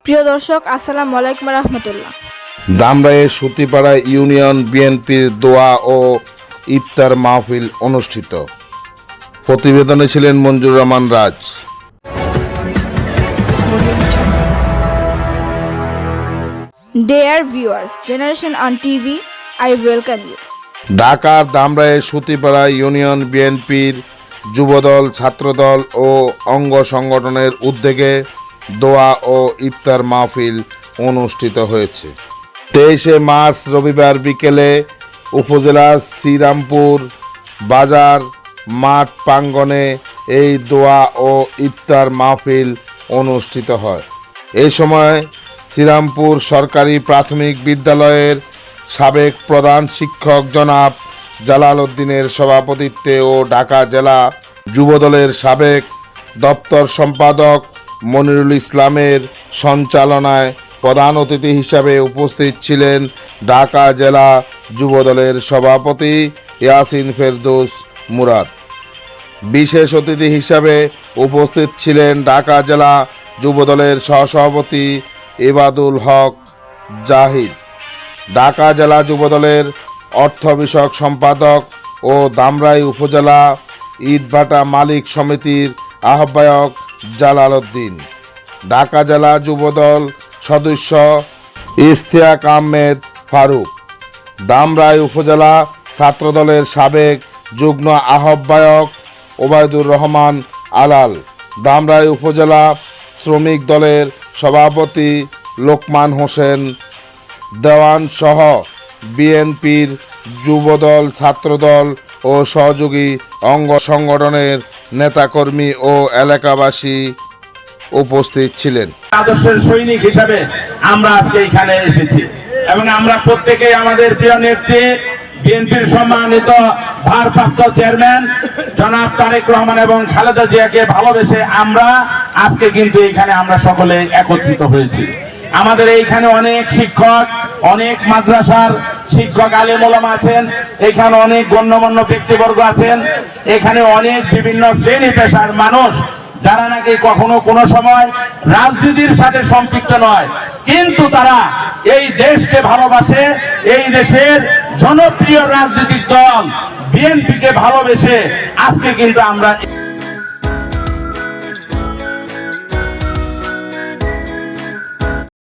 প্রিয় দর্শক, আসসালামু আলাইকুম রহমতুল্লাহ। ধামরাইয়ে সুতিপাড়া ইউনিয়ন বিএনপির দোয়া ও ইফতার মাহফিল অনুষ্ঠিত। প্রতিবেদনে ছিলেন মঞ্জুর রহমান রাজ। Dear viewers, Generation on TV, I welcome you. ঢাকার ধামরাইয়ে সুতিপাড়া ইউনিয়ন বিএনপির যুবদল, ছাত্রদল ও অঙ্গ সংগঠনের উদ্যোগে দোয়া ও ইফতার মাহফিল অনুষ্ঠিত হয়েছে। 23শে মার্চ রবিবার বিকেলে উপজেলার শ্রীরামপুর বাজার মাঠ প্রাঙ্গণে এই দোয়া ও ইফতার মাহফিল অনুষ্ঠিত হয়। এই সময় শ্রীরামপুর সরকারি প্রাথমিক বিদ্যালয়ের সাবেক প্রধান শিক্ষক জনাব জালাল উদ্দিনের সভাপতিত্বে ও ঢাকা জেলা যুবদলের সাবেক দপ্তর সম্পাদক মনিরুল ইসলামের সঞ্চালনায় প্রধান অতিথি হিসাবে উপস্থিত ছিলেন ঢাকা জেলা যুবদলের সভাপতি ইয়াসিন ফেরদৌস মুরাদ। বিশেষ অতিথি হিসাবে উপস্থিত ছিলেন ঢাকা জেলা যুবদলের সহসভাপতি ইবাদুল হক জাহিদ, ঢাকা জেলা যুবদলের অর্থ বিষয়ক সম্পাদক ও ধামরাই উপজেলা ইটভাটা মালিক সমিতির আহ্বায়ক জালাল উদ্দিন, ঢাকা জেলা যুবদল সদস্য ইশতিয়াক আহমেদ ফারুক, ধামরাই উপজেলা ছাত্রদলের সাবেক যুগ্ম আহ্বায়ক ওবায়দুর রহমান আলাল, ধামরাই উপজেলা শ্রমিক দলের সভাপতি লোকমান হোসেন দেওয়ান সহ বিএনপির যুবদল, ছাত্রদল ও সহযোগী অঙ্গ সংগঠনের নেতাকর্মী ও এলাকাবাসী উপস্থিত ছিলেন। আদর্শের সৈনিক হিসাবে আমরা আজকে এখানে এসেছি এবং আমরা প্রত্যেকেই আমাদের প্রিয় নেত্রী বিএনপির সম্মানিত ভারপ্রাপ্ত চেয়ারম্যান জনাব তারেক রহমান এবং খালেদা জিয়াকে ভালোবেসে আমরা আজকে কিন্তু এখানে আমরা সকলে একত্রিত হয়েছি। আমাদের এইখানে অনেক শিক্ষক, অনেক মাদ্রাসার শিক্ষক, আলেম ওলামা আছেন, এখানে অনেক গণ্যমান্য ব্যক্তিবর্গ আছেন, এখানে অনেক বিভিন্ন শ্রেণী পেশার মানুষ যারা নাকি কখনো কোনো সময় রাজনীতির সাথে সম্পৃক্ত নয়, কিন্তু তারা এই দেশকে ভালোবাসে, এই দেশের জনপ্রিয় রাজনৈতিক দল বিএনপিকে ভালোবেসে আজকে কিন্তু আমরা